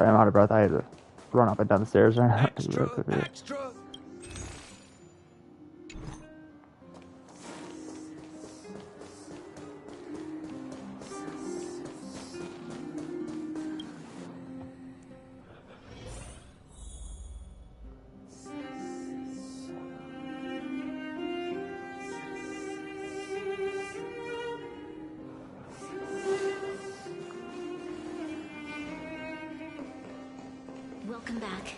Sorry, I'm out of breath. I had to run up and down the stairs right now. Extra, extra. Welcome back.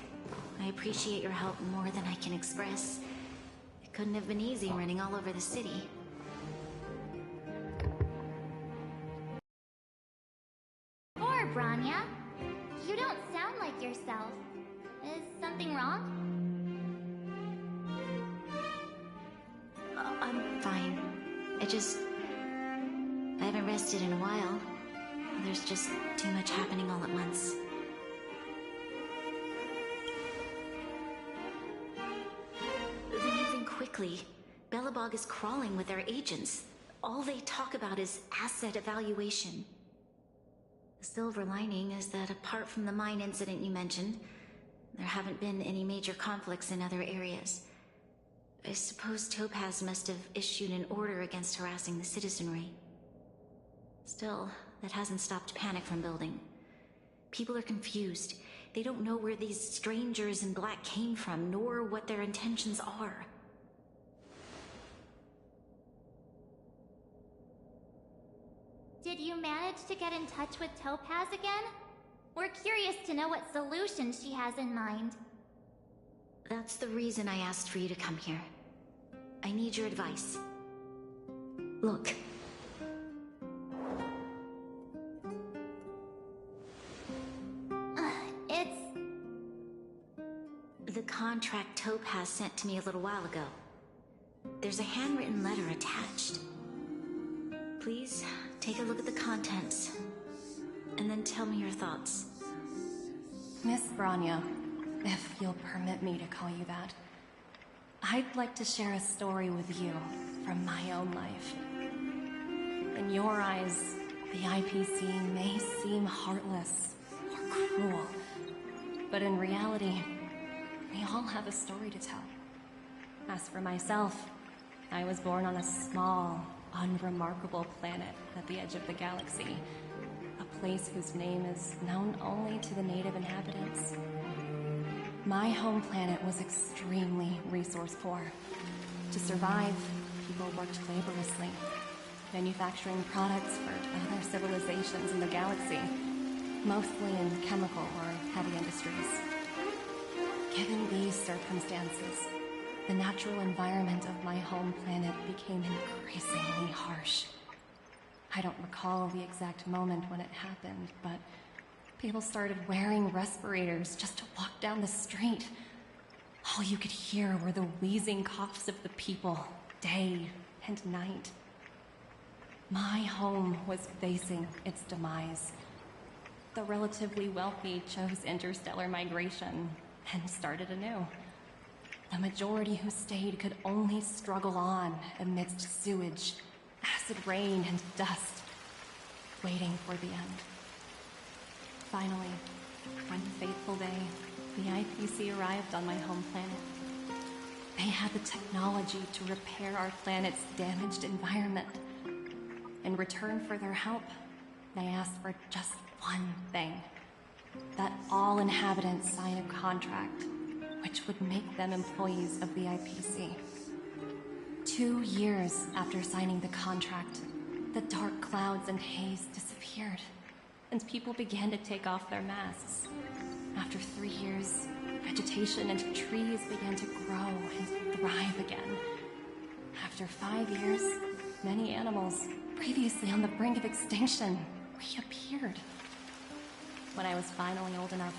I appreciate your help more than I can express. It couldn't have been easy running all over the city. Poor Branya. You don't sound like yourself. Is something wrong? I'm fine. I haven't rested in a while. There's just too much happening all at once. They're moving quickly. Belobog is crawling with their agents. All they talk about is asset evaluation. The silver lining is that apart from the mine incident you mentioned, there haven't been any major conflicts in other areas. I suppose Topaz must have issued an order against harassing the citizenry. Still, that hasn't stopped panic from building. People are confused. They don't know where these strangers in black came from, nor what their intentions are. Did you manage to get in touch with Topaz again? We're curious to know what solution she has in mind. That's the reason I asked for you to come here. I need your advice. Look. The contract Topaz sent to me a little while ago. There's a handwritten letter attached. Please, take a look at the contents, and then tell me your thoughts. Miss Branya, if you'll permit me to call you that, I'd like to share a story with you from my own life. In your eyes, the IPC may seem heartless or cruel, but in reality, we all have a story to tell. As for myself, I was born on a small, unremarkable planet at the edge of the galaxy, a place whose name is known only to the native inhabitants. My home planet was extremely resource poor. To survive, people worked laboriously, manufacturing products for other civilizations in the galaxy, mostly in chemical or heavy industries. Given these circumstances, the natural environment of my home planet became increasingly harsh. I don't recall the exact moment when it happened, but people started wearing respirators just to walk down the street. All you could hear were the wheezing coughs of the people, day and night. My home was facing its demise. The relatively wealthy chose interstellar migration and started anew. The majority who stayed could only struggle on amidst sewage, acid rain, and dust, waiting for the end. Finally, one fateful day, the IPC arrived on my home planet. They had the technology to repair our planet's damaged environment. In return for their help, they asked for just one thing: that all inhabitants sign a contract which would make them employees of the IPC. 2 years after signing the contract, the dark clouds and haze disappeared, and people began to take off their masks. After 3 years, vegetation and trees began to grow and thrive again. After 5 years, many animals, previously on the brink of extinction, reappeared. When I was finally old enough,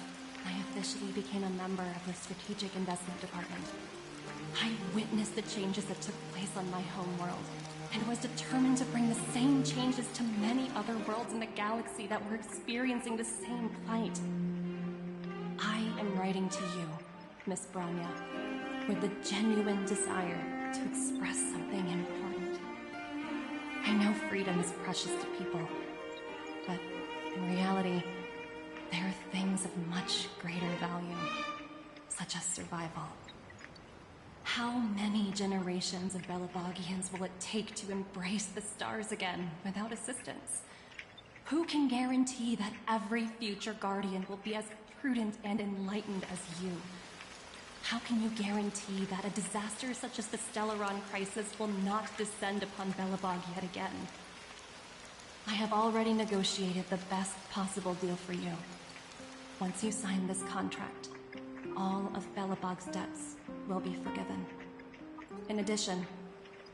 I officially became a member of the Strategic Investment Department. I witnessed the changes that took place on my home world, and was determined to bring the same changes to many other worlds in the galaxy that were experiencing the same plight. I am writing to you, Miss Branya, with the genuine desire to express something important. I know freedom is precious to people, but in reality, there are things of much greater value, such as survival. How many generations of Belabogians will it take to embrace the stars again without assistance? Who can guarantee that every future Guardian will be as prudent and enlightened as you? How can you guarantee that a disaster such as the Stellaron crisis will not descend upon Belobog yet again? I have already negotiated the best possible deal for you. Once you sign this contract, all of Belobog's debts will be forgiven. In addition,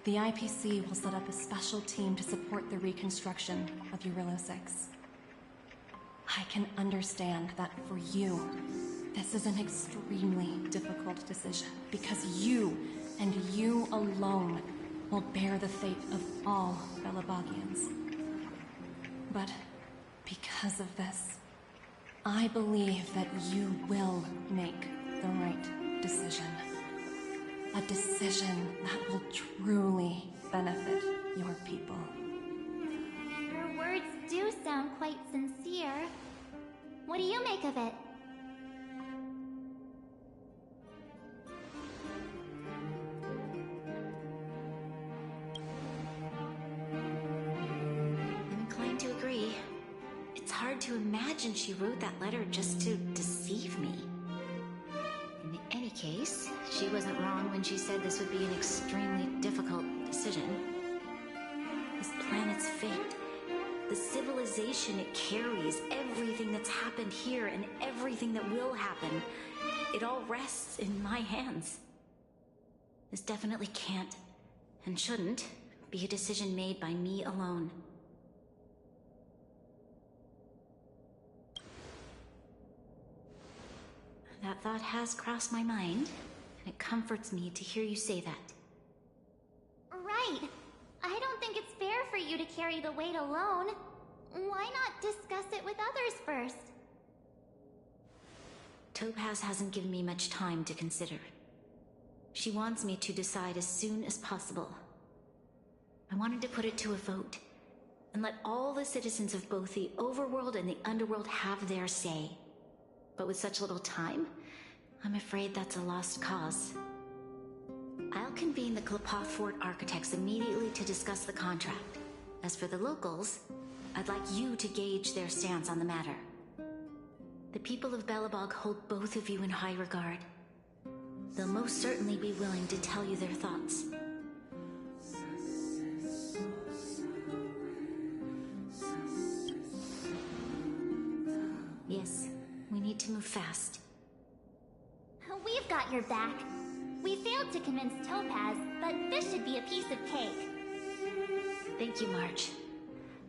the IPC will set up a special team to support the reconstruction of Eurilla 6. I can understand that for you, this is an extremely difficult decision because you, and you alone, will bear the fate of all Belabogians. But because of this, I believe that you will make the right decision. A decision that will truly benefit your people. Your words do sound quite sincere. What do you make of it? I'm inclined to agree. It's hard to imagine she wrote that letter just to deceive me. In any case, she wasn't wrong when she said this would be an extremely difficult decision. This planet's fate, the civilization it carries, everything that's happened here and everything that will happen, it all rests in my hands. This definitely can't, and shouldn't, be a decision made by me alone. That thought has crossed my mind, and it comforts me to hear you say that. Right. I don't think it's fair for you to carry the weight alone. Why not discuss it with others first? Topaz hasn't given me much time to consider. She wants me to decide as soon as possible. I wanted to put it to a vote, and let all the citizens of both the overworld and the underworld have their say. But with such little time, I'm afraid that's a lost cause. I'll convene the Klapath Fort architects immediately to discuss the contract. As for the locals, I'd like you to gauge their stance on the matter. The people of Belobog hold both of you in high regard. They'll most certainly be willing to tell you their thoughts. Yes, we need to move fast. We've got your back. We failed to convince Topaz, but this should be a piece of cake. Thank you, March.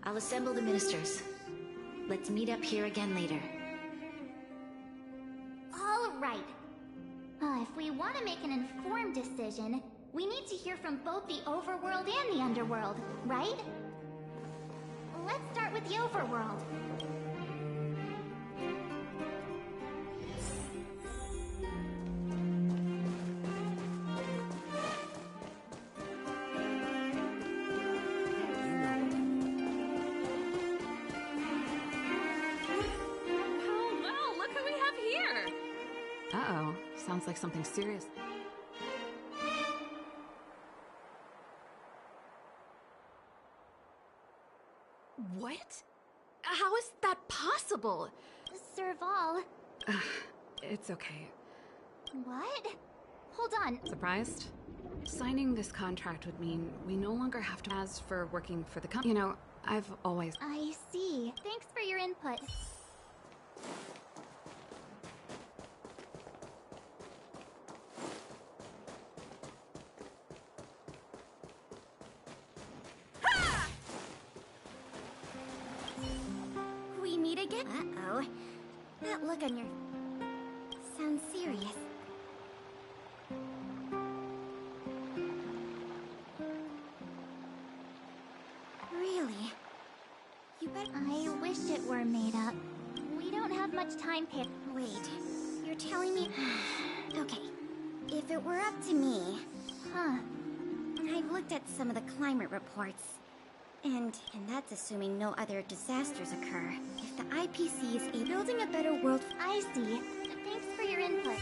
I'll assemble the ministers. Let's meet up here again later. All right. If we want to make an informed decision, we need to hear from both the overworld and the underworld, right? Let's start with the overworld. Uh-oh. Sounds like something serious. What? How is that possible? Serval. It's okay. What? Hold on. Surprised? Signing this contract would mean we no longer have to ask for working for the company. You know, I've always... I see. Thanks for your input. We meet again? Uh-oh. That look on your... sounds serious. Really? You bet... I wish it were made up. We don't have much time, Pip. Wait, you're telling me... Okay, if it were up to me... Huh. I've looked at some of the climate reports. And that's assuming no other disasters occur. If the IPC is building a better world, I see. Thanks for your input.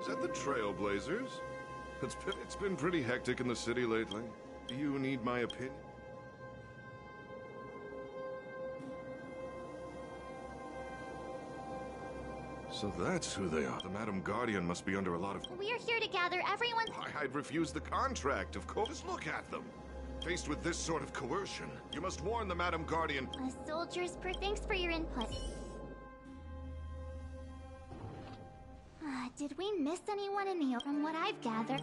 Is that the Trailblazers? It's been pretty hectic in the city lately. Do you need my opinion? So that's who they are. The Madam Guardian must be under a lot of... We're here to gather everyone. Why, I'd refuse the contract, of course. Just look at them. Faced with this sort of coercion, you must warn the Madam Guardian... Thanks for your input. Did we miss anyone in the... From what I've gathered...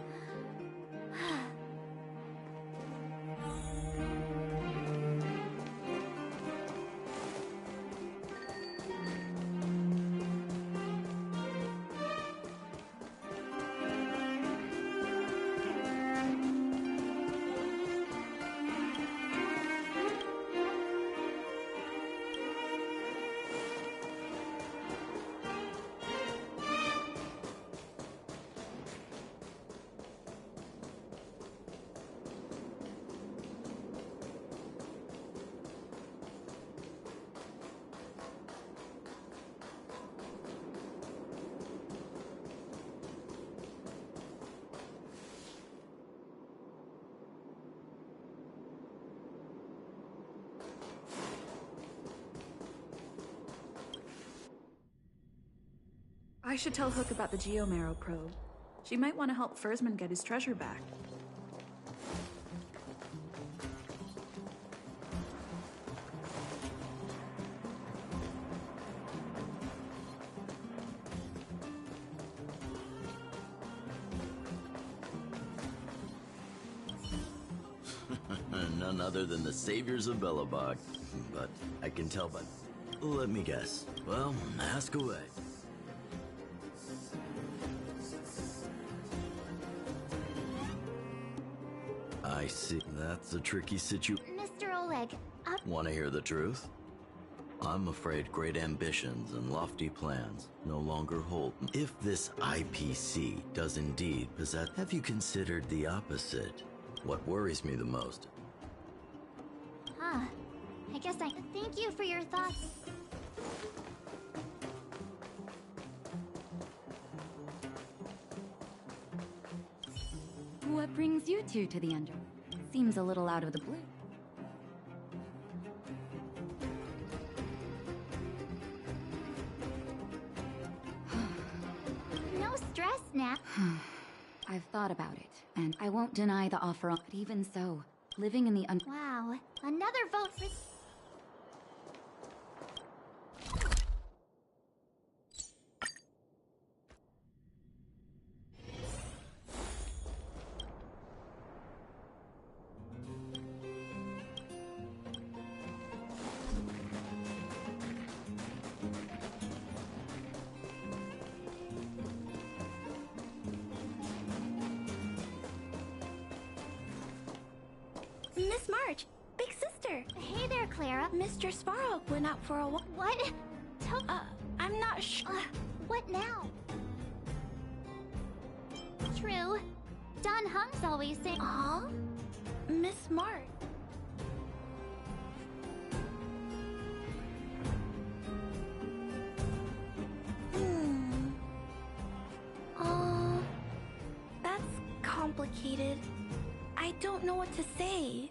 I should tell Hook about the Geomarrow probe. She might want to help Fursman get his treasure back. None other than the saviors of Belobog. But I can tell by... Let me guess. Well, ask away. I see. That's a tricky situation. Mr. Oleg, Want to hear the truth? I'm afraid great ambitions and lofty plans no longer hold. If this IPC does indeed possess... Have you considered the opposite? What worries me the most? I guess I... Thank you for your thoughts. What brings you two to the Under? Seems a little out of the blue. No stress, Nap. I've thought about it, and I won't deny the offer. But even so, living in the Wow, another vote for... Miss March, big sister. Hey there, Clara. Mr. Svarog went out for a walk. What? I'm not sure. What now? True. Don Hung's always saying... Huh? Miss March. That's complicated. I don't know what to say.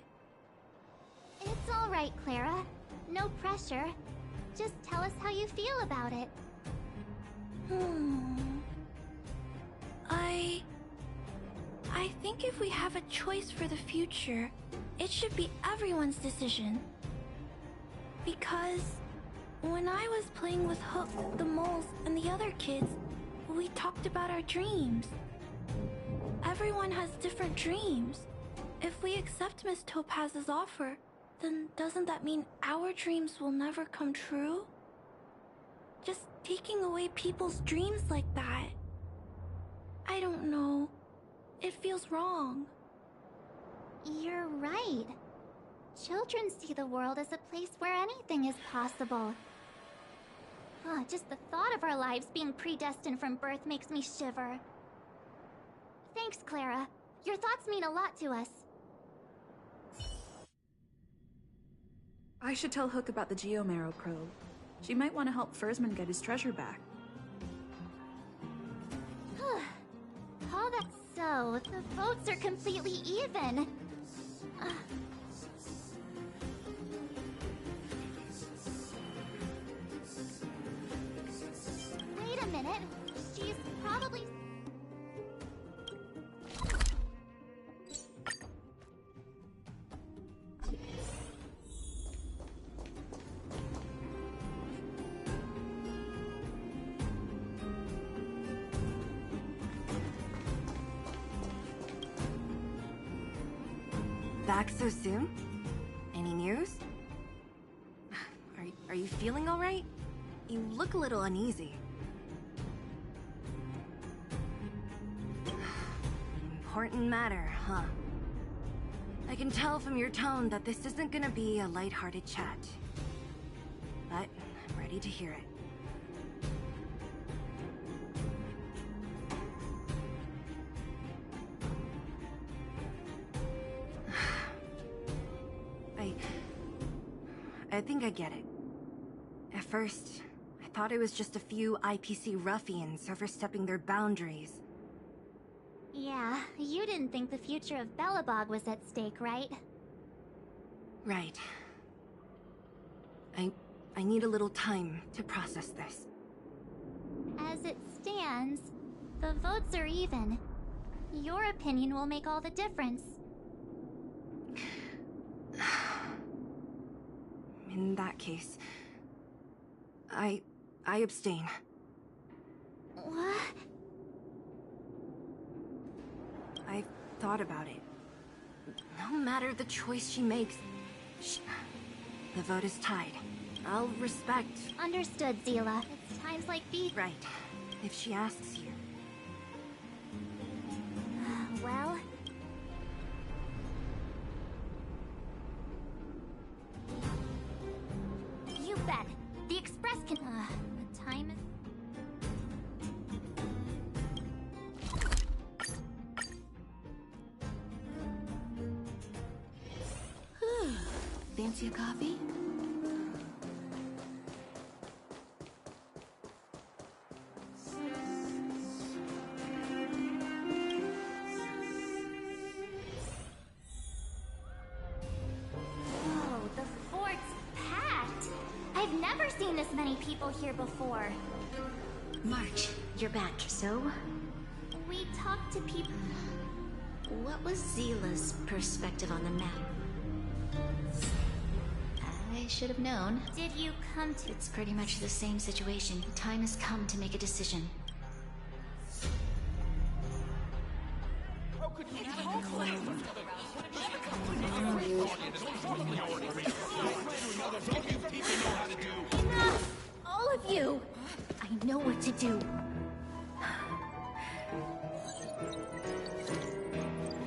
It's all right, Clara. No pressure. Just tell us how you feel about it. I think if we have a choice for the future, it should be everyone's decision. Because when I was playing with Hook, the moles, and the other kids, we talked about our dreams. Everyone has different dreams. If we accept Miss Topaz's offer, then doesn't that mean our dreams will never come true? Just taking away people's dreams like that. I don't know. It feels wrong. You're right. Children see the world as a place where anything is possible. Just the thought of our lives being predestined from birth makes me shiver. Thanks, Clara. Your thoughts mean a lot to us. I should tell Hook about the Geomarrow probe. She might want to help Fursman get his treasure back. All that's so, the votes are completely even. Wait a minute. She's probably... Back so soon? Any news? Are you feeling all right? You look a little uneasy. Important matter, huh? I can tell from your tone that this isn't gonna be a lighthearted chat. But I'm ready to hear it. I think I get it. At first, I thought it was just a few IPC ruffians overstepping their boundaries. Yeah, you didn't think the future of Belobog was at stake, right? Right. I need a little time to process this. As it stands, the votes are even. Your opinion will make all the difference. In that case, I abstain. What? I've thought about it. No matter the choice she makes, the vote is tied. I'll respect. Understood, Zila. It's times like these. Right. If she asks you. Well... You bet. The Express can... the time is... Fancy a coffee? Whoa, the fort's packed. I've never seen this many people here before. March, you're back. So, We talked to people... what was Zila's perspective on the map? I should have known. Did you come to... It's pretty much the same situation. Time has come to make a decision. Enough! All of you! I know what to do.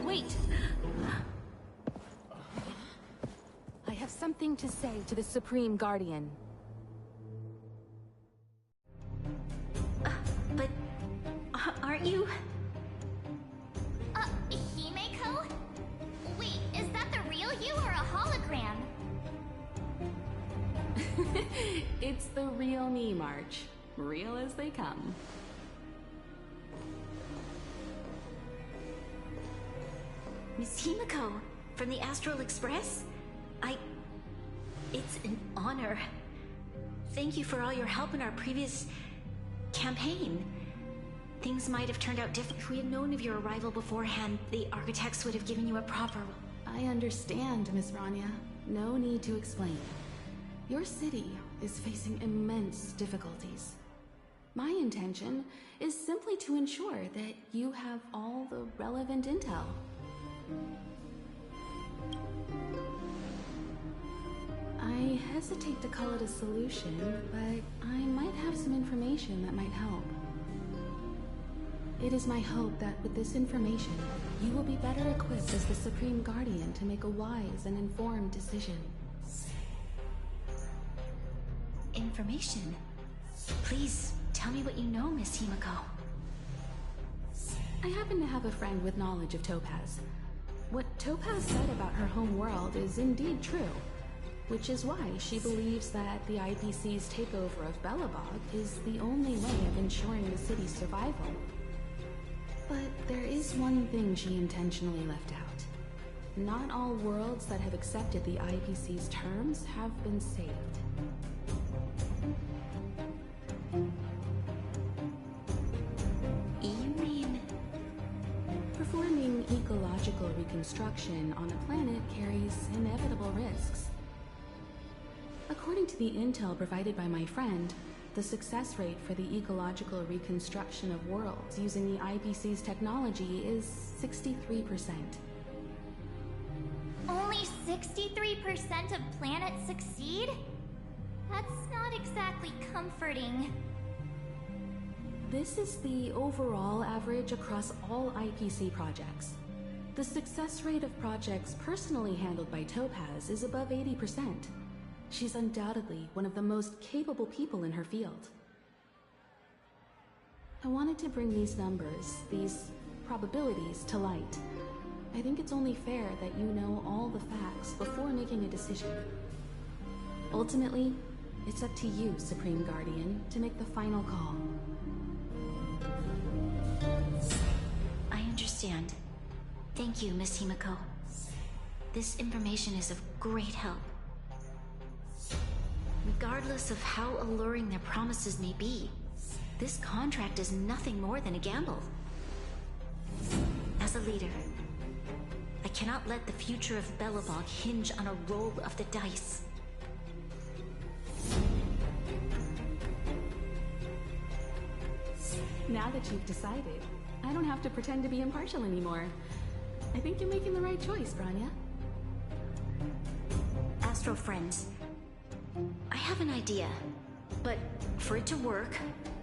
Wait! I have something to say to the Supreme Guardian. But aren't you? Himeko? Wait, is that the real you or a hologram? It's the real me, March. Real as they come. Miss Himeko, from the Astral Express? It's an honor. Thank you for all your help in our previous campaign. Things might have turned out different. If we had known of your arrival beforehand, the architects would have given you a proper... I understand, Miss Rania. No need to explain. Your city is facing immense difficulties. My intention is simply to ensure that you have all the relevant intel. I hesitate to call it a solution, but I might have some information that might help. It is my hope that with this information, you will be better equipped as the Supreme Guardian to make a wise and informed decision. Information? Please, tell me what you know, Miss Himiko. I happen to have a friend with knowledge of Topaz. What Topaz said about her home world is indeed true, which is why she believes that the IPC's takeover of Belobog is the only way of ensuring the city's survival. But there is one thing she intentionally left out. Not all worlds that have accepted the IPC's terms have been saved. You mean... Performing ecological reconstruction on a planet carries inevitable risks. According to the intel provided by my friend, the success rate for the ecological reconstruction of worlds using the IPC's technology is 63%. Only 63% of planets succeed? That's not exactly comforting. This is the overall average across all IPC projects. The success rate of projects personally handled by Topaz is above 80%. She's undoubtedly one of the most capable people in her field. I wanted to bring these numbers, these probabilities, to light. I think it's only fair that you know all the facts before making a decision. Ultimately, it's up to you, Supreme Guardian, to make the final call. I understand. Thank you, Miss Himiko. This information is of great help. Regardless of how alluring their promises may be, this contract is nothing more than a gamble. As a leader, I cannot let the future of Belobog hinge on a roll of the dice. Now that you've decided, I don't have to pretend to be impartial anymore. I think you're making the right choice, Branya. Astro friends, I have an idea, but for it to work,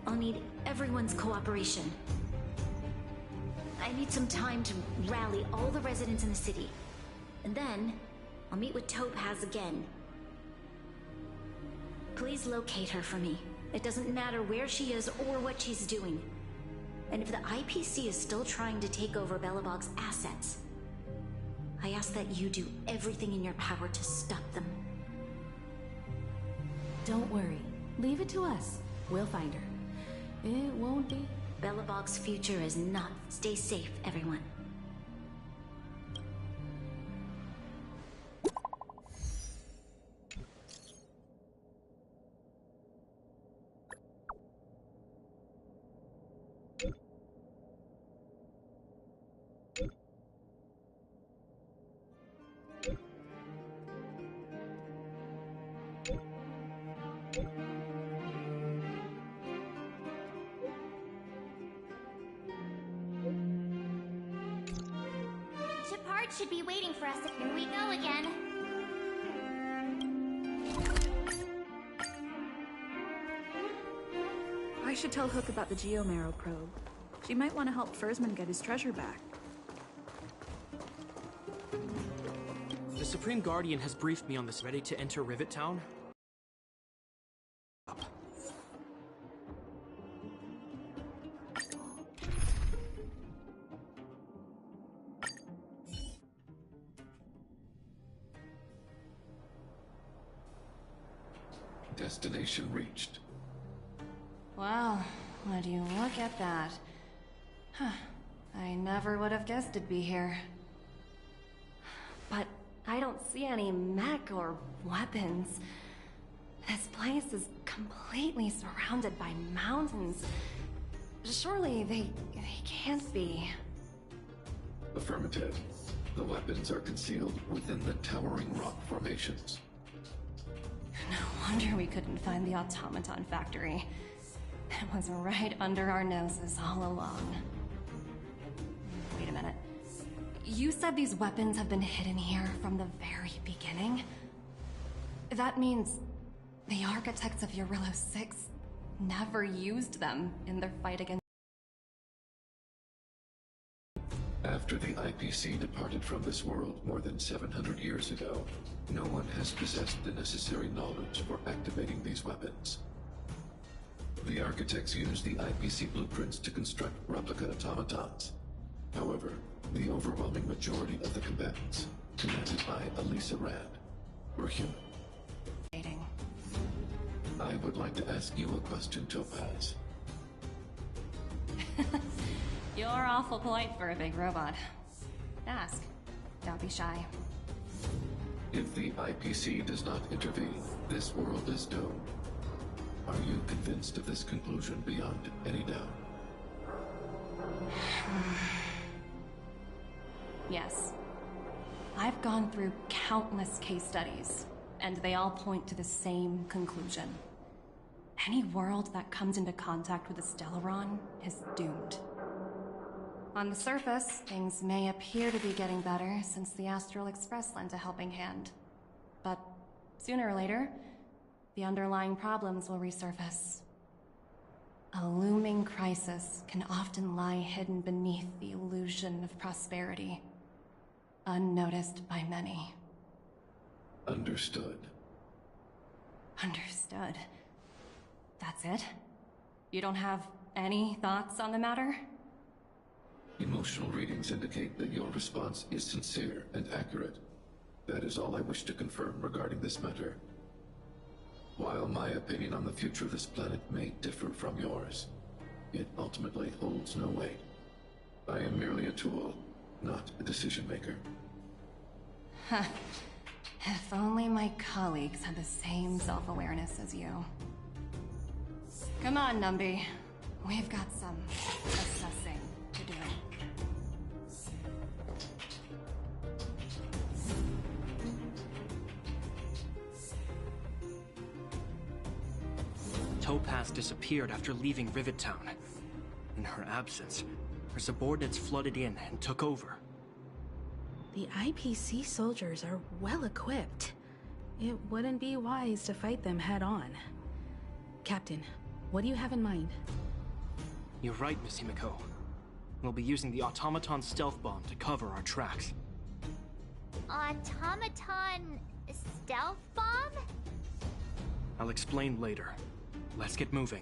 I'll need everyone's cooperation. I need some time to rally all the residents in the city, and then I'll meet with Topaz again. Please locate her for me. It doesn't matter where she is or what she's doing. And if the IPC is still trying to take over Belobog's assets, I ask that you do everything in your power to stop them. Don't worry. Leave it to us. We'll find her. It won't be... Belobog's future is not. Stay safe, everyone. Shepard should be waiting for us. Here we go again. I should tell Hook about the Geomarrow probe. She might want to help Fursman get his treasure back. The Supreme Guardian has briefed me on this. Ready to enter Rivet Town? Destination reached. Well, would you look at that? Huh. I never would have guessed it'd be here. But I don't see any mech or weapons. This place is completely surrounded by mountains. Surely they can't be. Affirmative. The weapons are concealed within the towering rock formations. No wonder we couldn't find the automaton factory. It was right under our noses all along. Wait a minute. You said these weapons have been hidden here from the very beginning? That means the architects of Eurillo 6 never used them in their fight against After the IPC departed from this world more than 700 years ago, no one has possessed the necessary knowledge for activating these weapons. The architects used the IPC blueprints to construct replica automatons. However, the overwhelming majority of the combatants, commanded by Elisa Rand, were human. I would like to ask you a question, Topaz. You're awful polite for a big robot. Ask. Don't be shy. If the IPC does not intervene, this world is doomed. Are you convinced of this conclusion beyond any doubt? Yes. I've gone through countless case studies, and they all point to the same conclusion. Any world that comes into contact with a Stellaron is doomed. On the surface, things may appear to be getting better since the Astral Express lent a helping hand. But sooner or later, the underlying problems will resurface. A looming crisis can often lie hidden beneath the illusion of prosperity, unnoticed by many. Understood. Understood. That's it? You don't have any thoughts on the matter? Emotional readings indicate that your response is sincere and accurate. That is all I wish to confirm regarding this matter. While my opinion on the future of this planet may differ from yours, it ultimately holds no weight. I am merely a tool, not a decision maker. If only my colleagues had the same self-awareness as you. Come on, Numby. We've got some assessing to do. Topaz disappeared after leaving Rivet Town. In her absence, her subordinates flooded in and took over. The IPC soldiers are well equipped. It wouldn't be wise to fight them head on. Captain, what do you have in mind? You're right, Miss Himiko. We'll be using the automaton stealth bomb to cover our tracks. Automaton stealth bomb? I'll explain later. Let's get moving.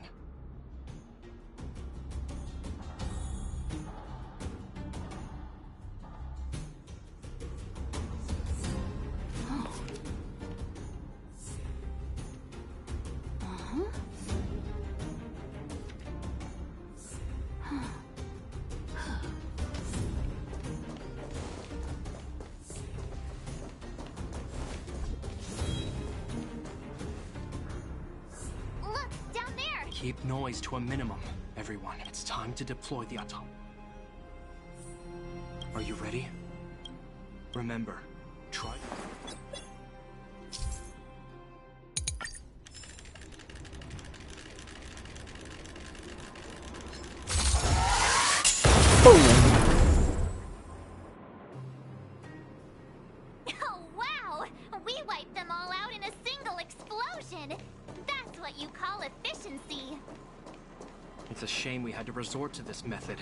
Keep noise to a minimum, everyone. It's time to deploy the atom. Are you ready? Remember, try... Oh, wow! We wiped them all out in a single explosion! That's what you call efficiency! It's a shame we had to resort to this method,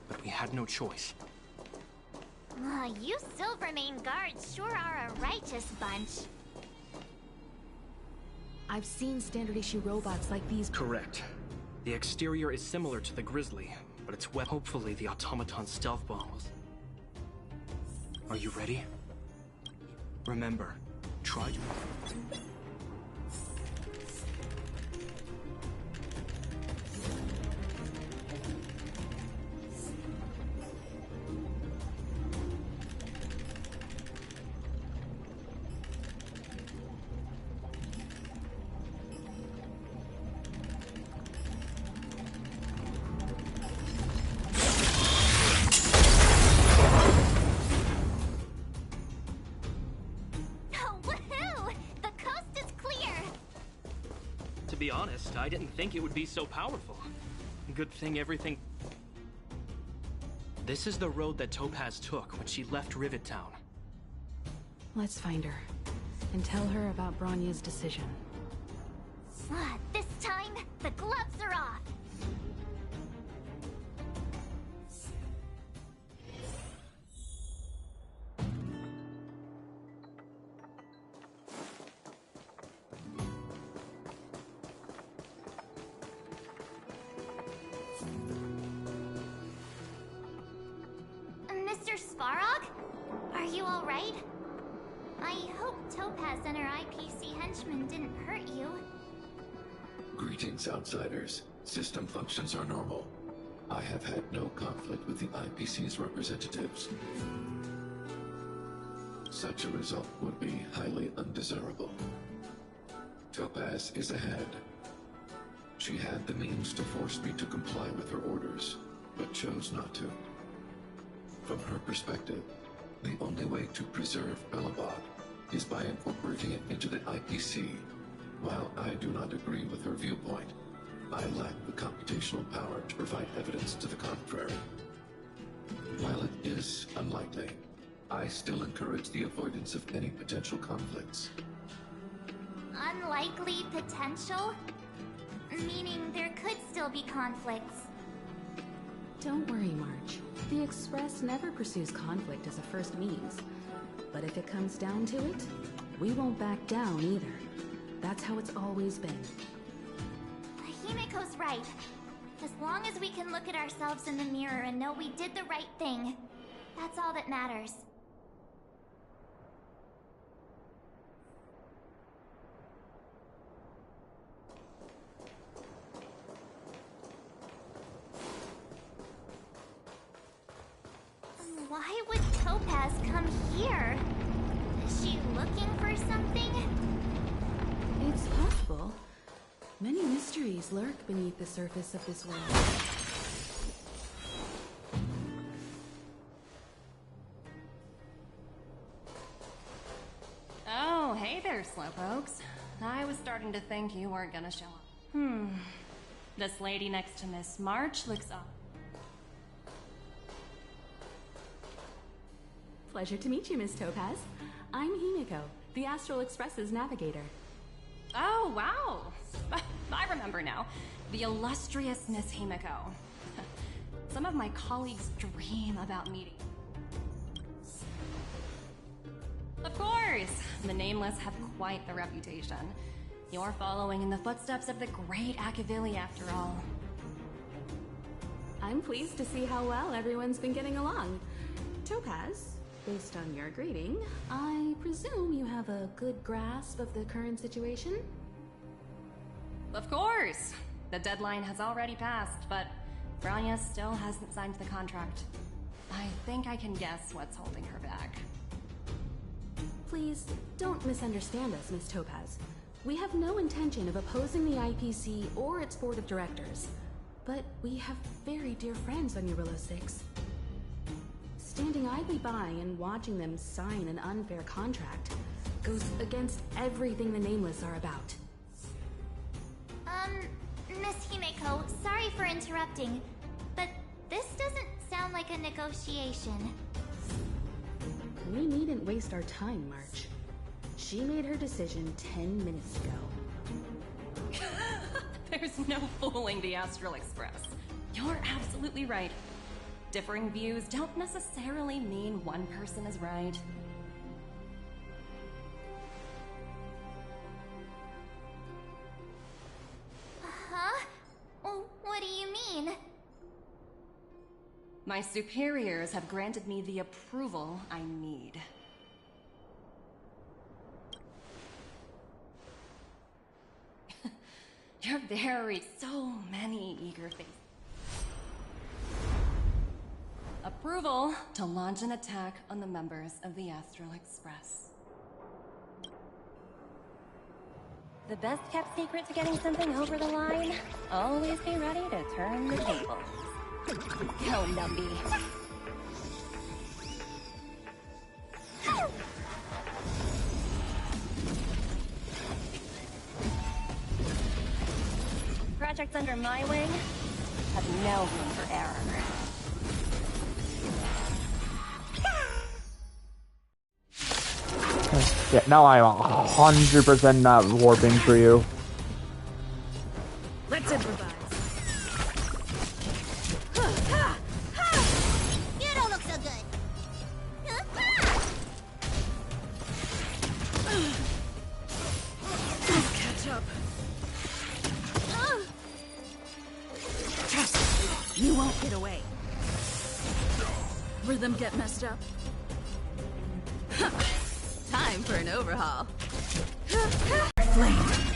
but we had no choice. You Silvermane guards sure are a righteous bunch. I've seen standard issue robots like these. Correct. The exterior is similar to the Grizzly, but it's wet. Hopefully the automaton stealth bombs. Are you ready? Remember, try to... To be honest, I didn't think it would be so powerful. Good thing everything... This is the road that Topaz took when she left Rivet Town. Let's find her, and tell her about Bronya's decision. This time, the gloves are off! Farog? Are you alright? I hope Topaz and her IPC henchmen didn't hurt you. Greetings, outsiders. System functions are normal. I have had no conflict with the IPC's representatives. Such a result would be highly undesirable. Topaz is ahead. She had the means to force me to comply with her orders, but chose not to. From her perspective, the only way to preserve Belobog is by incorporating it into the IPC. While I do not agree with her viewpoint, I lack the computational power to provide evidence to the contrary. While it is unlikely, I still encourage the avoidance of any potential conflicts. Unlikely potential? Meaning there could still be conflicts. Don't worry, March. The Express never pursues conflict as a first means. But if it comes down to it, we won't back down either. That's how it's always been. Himiko's right. As long as we can look at ourselves in the mirror and know we did the right thing, that's all that matters. Why would Topaz come here? Is she looking for something? It's possible. Many mysteries lurk beneath the surface of this world. Oh, hey there, slowpokes. I was starting to think you weren't gonna show up. This lady next to Miss March looks up. Pleasure to meet you, Miss Topaz. I'm Himiko, the Astral Express's navigator. Oh, wow. I remember now. The illustrious Miss Himiko. Some of my colleagues dream about meeting. Of course! The Nameless have quite the reputation. You're following in the footsteps of the great Akavili, after all. I'm pleased to see how well everyone's been getting along. Topaz, based on your greeting, I presume you have a good grasp of the current situation? Of course! The deadline has already passed, but Branya still hasn't signed the contract. I think I can guess what's holding her back. Please, don't misunderstand us, Miss Topaz. We have no intention of opposing the IPC or its board of directors. But we have very dear friends on Eurilla 6. Standing idly by and watching them sign an unfair contract goes against everything the Nameless are about. Miss Himiko, sorry for interrupting, but this doesn't sound like a negotiation. We needn't waste our time, March. She made her decision 10 minutes ago. There's no fooling the Astral Express. You're absolutely right. Differing views don't necessarily mean one person is right. Huh? What do you mean? My superiors have granted me the approval I need. You're very, so many eager faces. Approval to launch an attack on the members of the Astral Express. The best kept secret to getting something over the line? Always be ready to turn the tables. Go, Numby. Projects under my wing have no room for error. Yeah, now I'm 100% not warping for you. Let's improvise. You don't look so good. Catch up. Trust me, you won't get away. Rhythm get messed up. Time for an overhaul. Flame.